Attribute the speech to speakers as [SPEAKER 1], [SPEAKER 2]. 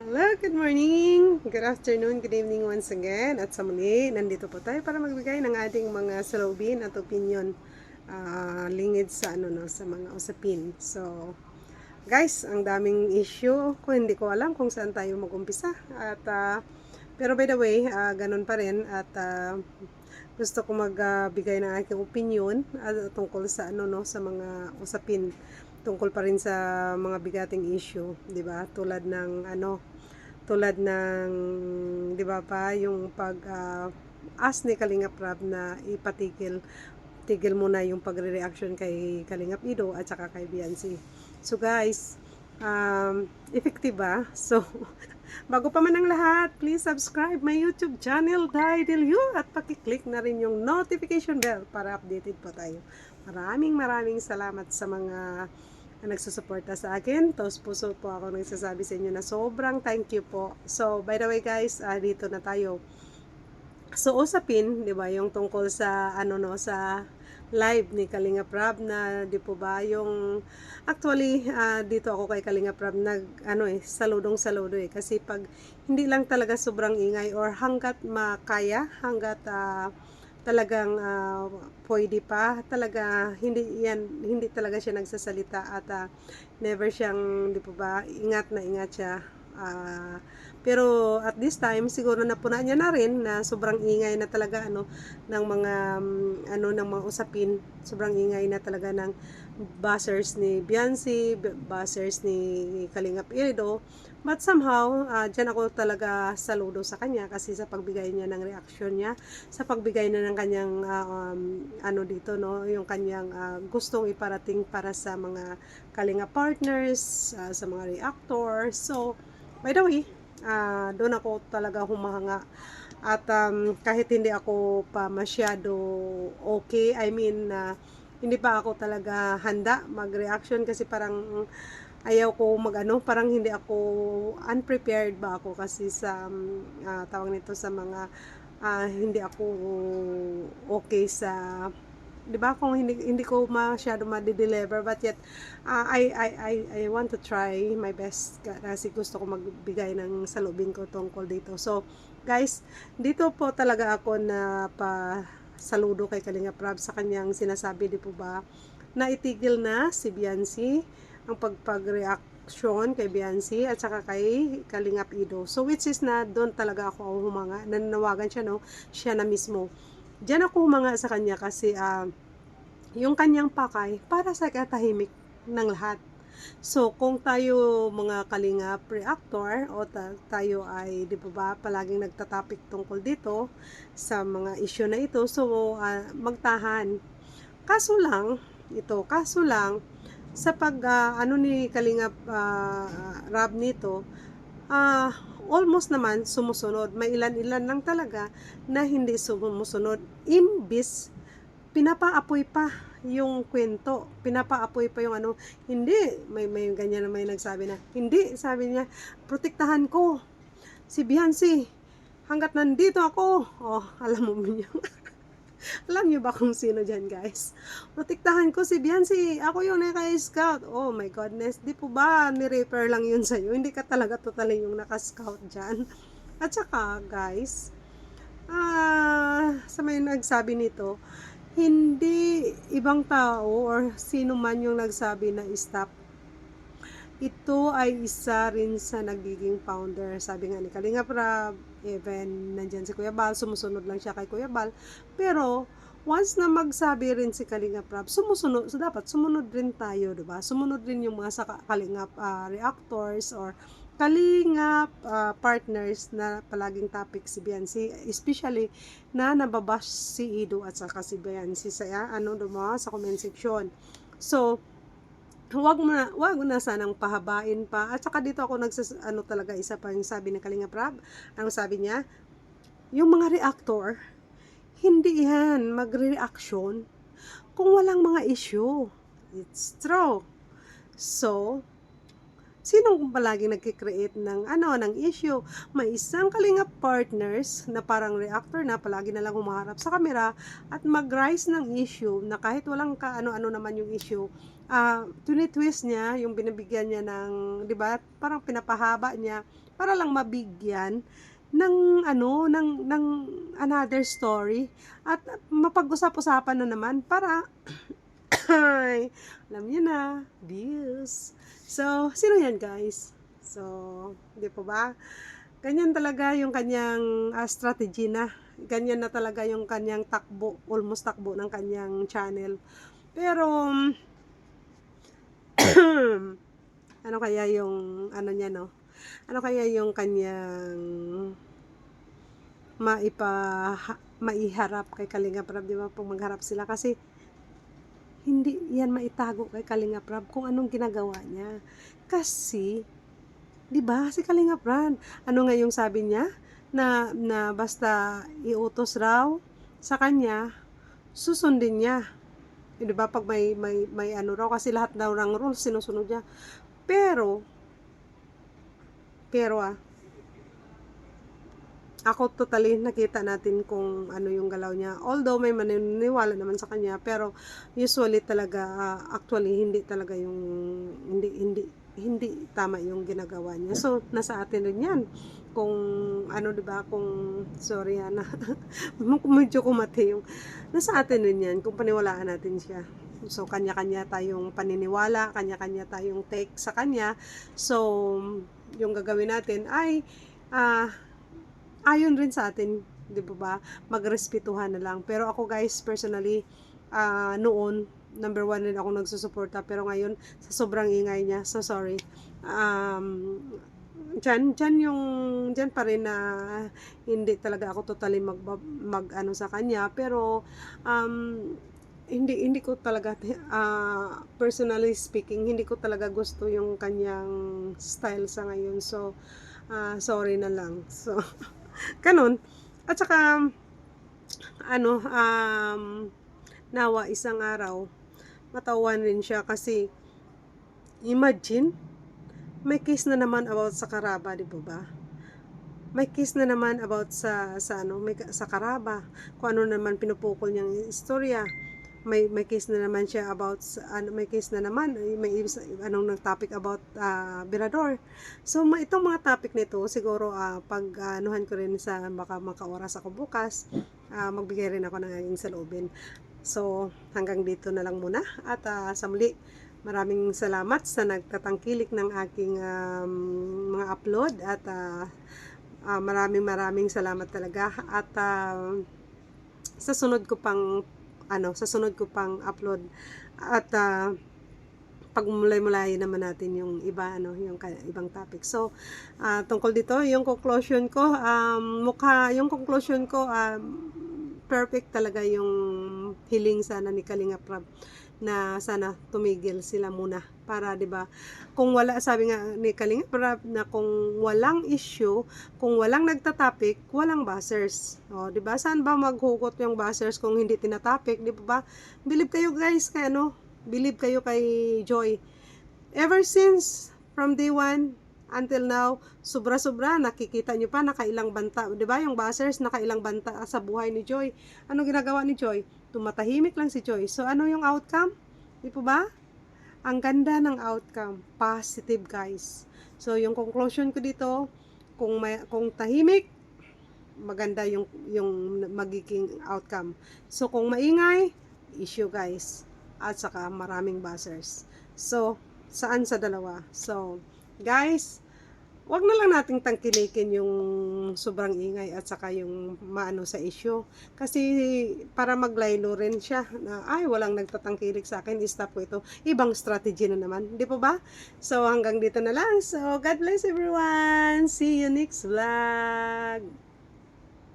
[SPEAKER 1] Hello, good morning, good afternoon, good evening once again. At sa muli, nandito po tayo para magbigay ng ating mga salubin at opinion lingid sa sa mga usapin. So, guys, ang daming issue ko, hindi ko alam kung saan tayo mag-umpisa. Pero by the way, ganun pa rin at gusto ko magbigay ng aking opinion tungkol sa sa mga usapin tungkol pa rin sa mga bigating issue, 'di ba? Tulad ng 'di ba pa yung ask ni Kalingap Rab na tigil muna yung pagre-reaction kay Kalingap Ido at saka kay Biancy. So guys, effective ba? So bago pa man ang lahat, please subscribe my YouTube channel Daidilyu at paki-click na rin yung notification bell para updated po tayo. Maraming salamat sa mga nagsusuporta sa akin. Taos puso po ako nagsasabi sa inyo na sobrang thank you po. So, by the way guys, dito na tayo. So, usapin, di ba, yung tungkol sa, sa live ni Kalinga Prab na, di po ba, yung, actually, dito ako kay Kalinga Prab, saludong-saludo kasi pag hindi lang talaga sobrang ingay or hanggat makaya, hanggat, talagang pwede pa talaga hindi talaga siya nagsasalita at never siyang di po ba ingat siya. Pero at this time siguro napuna niya na rin na sobrang ingay na talaga ng mga ng mga usapin, sobrang ingay na talaga ng buzzers ni Biancy, buzzers ni Kalingap Irido. But somehow, dyan ako talaga saludo sa kanya kasi sa pagbigay niya ng reaksyon niya, sa pagbigay na ng kanyang dito, no, yung kanyang gustong iparating para sa mga Kalinga partners, sa mga reactors. So, by the way, doon ako talaga humahanga. At kahit hindi ako pa masyado okay, I mean, hindi pa ako talaga handa mag-reaction kasi parang ayaw ko parang hindi ako unprepared ba ako kasi sa tawag nito sa mga hindi ako okay sa 'di ba kung hindi ko masyado ma-deliver but yet I want to try my best kasi gusto ko magbigay ng salubin ko tungkol dito. So guys, dito po talaga ako na pa saludo kay Kalinga Prab sa kanyang sinasabi, di po ba, na itigil na si Biancy ang pagreaksyon kay Biancy at saka kay Kalingap Ido. So which is na doon talaga ako humanga, nananawagan siya, no, siya na mismo. Diyan ako humanga sa kanya kasi yung kanyang pakay para sa katahimik ng lahat. So, kung tayo mga kalingap reactor o tayo ay, di ba, palaging nagtatapik tungkol dito sa mga issue na ito, so magtahan. Kaso lang, sa ni Kalingap Rab nito, almost naman sumusunod. May ilan-ilan lang talaga na hindi sumusunod. Imbis pinapaapoy pa yung kwento, pinapaapoy pa yung hindi, may ganyan na may nagsabi na, hindi, sabi niya, protektahan ko si Biancy hanggat nandito ako. Oh, alam mo niyo. Alam niyo ba kung sino dyan, guys? Protektahan ko si Biancy, ako yung naka-scout. Oh my goodness, di po ba ni-refer lang yun sa'yo? Hindi ka talaga totally yung naka-scout dyan. At saka, guys, sa may nagsabi nito, hindi ibang tao or sino man yung nagsabi na stop. Ito ay isa rin sa nagiging founder. Sabi nga ni Kalinga Prab, even nandyan si Kuya Bal, sumusunod lang siya kay Kuya Bal. Pero, once na magsabi rin si Kalinga Prab, sumusunod. So, dapat sumunod rin tayo, diba? Sumunod rin yung mga sa Kalingap reactors or Kalingap partners na palaging topic si Biancy, especially na nababash si Ido at saka si Biancy sa sa comment section. So, wag na sanang pahabain pa. At saka dito ako talaga isa pa yung sabi ni Kalinga Prab. Ang sabi niya, yung mga reactor, hindi yan magre-reaction kung walang mga issue. It's true. So, sinong palaging nagki-create ng ng issue? May isang kalingap partners na parang reactor na palagi na lang humaharap sa camera at mag-rise ng issue na kahit walang kaano-ano naman yung issue, twist niya, yung binibigyan niya ng, 'di ba? Parang pinapahaba niya para lang mabigyan ng ng another story at mapag-usap-usapan na naman para ay, alam niyo na, views. So, sino yan guys? So, di po ba? Ganyan talaga yung kanyang strategy na. Ganyan na talaga yung kanyang takbo, almost takbo ng kanyang channel. Pero, ano kaya yung, niya no? Ano kaya yung kanyang maiharap kay Kalinga Prab, di ba? Pag magharap sila kasi, hindi yan maitago kay Kalinga Prab kung anong ginagawa niya. Kasi, 'di ba, si Kalinga Prab, ano nga yung sabi niya na basta iutos raw sa kanya, susundin niya. 'Di ba, pag may ano raw kasi lahat daw ng rules sinusunod niya. Pero ako totally nakita natin kung ano yung galaw niya. Although may maniniwala naman sa kanya, pero usually talaga actually hindi talaga yung hindi tama yung ginagawa niya. So nasa atin rin 'yan. Kung 'di ba, kung sorry na medyo kumati yung nasa atin rin 'yan kung paniwalaan natin siya. So kanya-kanya tayong paniniwala, kanya-kanya tayong take sa kanya. So yung gagawin natin ay ayon rin sa atin, 'di ba? Magrespetuhan na lang. Pero ako guys, personally, noon, number 1 rin ako nagsusuporta. Pero ngayon, sa sobrang ingay niya, so sorry. Diyan pa rin na hindi talaga ako totally mag sa kanya. Pero, hindi ko talaga, personally speaking, hindi ko talaga gusto yung kanyang style sa ngayon. So, sorry na lang. So, ganun. At saka, nawa isang araw, matawan rin siya kasi, imagine, may case na naman about sa Karaba, di ba? May case na naman about sa Karaba, kung ano naman pinupukol niyang istorya. May case na naman siya about may case na naman nag-topic about Birador. So itong mga topic nito siguro pag anuhan ko rin sa baka makaoras ako bukas, magbigay rin ako ng aking saloobin. So hanggang dito na lang muna at sa muli, maraming salamat sa nagtatangkilik ng aking mga upload at maraming salamat talaga at sa sunod ko pang upload at pagmulay-mulay naman natin yung iba yung ibang topic. So tungkol dito yung conclusion ko, perfect talaga yung hiling sana ni Kalinga Prab na sana tumigil sila muna para 'di ba, kung wala, sabi nga ni Kalinga Prab na kung walang issue, kung walang nagta-topic, walang buzzers. 'Di ba? Saan ba maghugot yung buzzers kung hindi tina-topic, 'di ba? Believe kayo guys kay believe kayo kay Joy. Ever since from day 1 until now, sobra-sobra nakikita nyo pa nakailang banta, 'di ba? Yung buzzers nakailang banta sa buhay ni Joy. Ano ginagawa ni Joy? Tumatahimik lang si Joy. So ano yung outcome? Di po ba? Ang ganda ng outcome, positive guys. So yung conclusion ko dito, kung tahimik, maganda yung magiging outcome. So kung maingay, issue guys. At saka maraming buzzers. So saan sa dalawa? So guys, wag na lang nating tangkilikin yung sobrang ingay at saka yung maano sa issue. Kasi para maglaylo rin siya na ay walang nagtatangkilik sa akin, stop ko ito. Ibang strategy na naman, di po ba? So hanggang dito na lang. So God bless everyone. See you next vlog.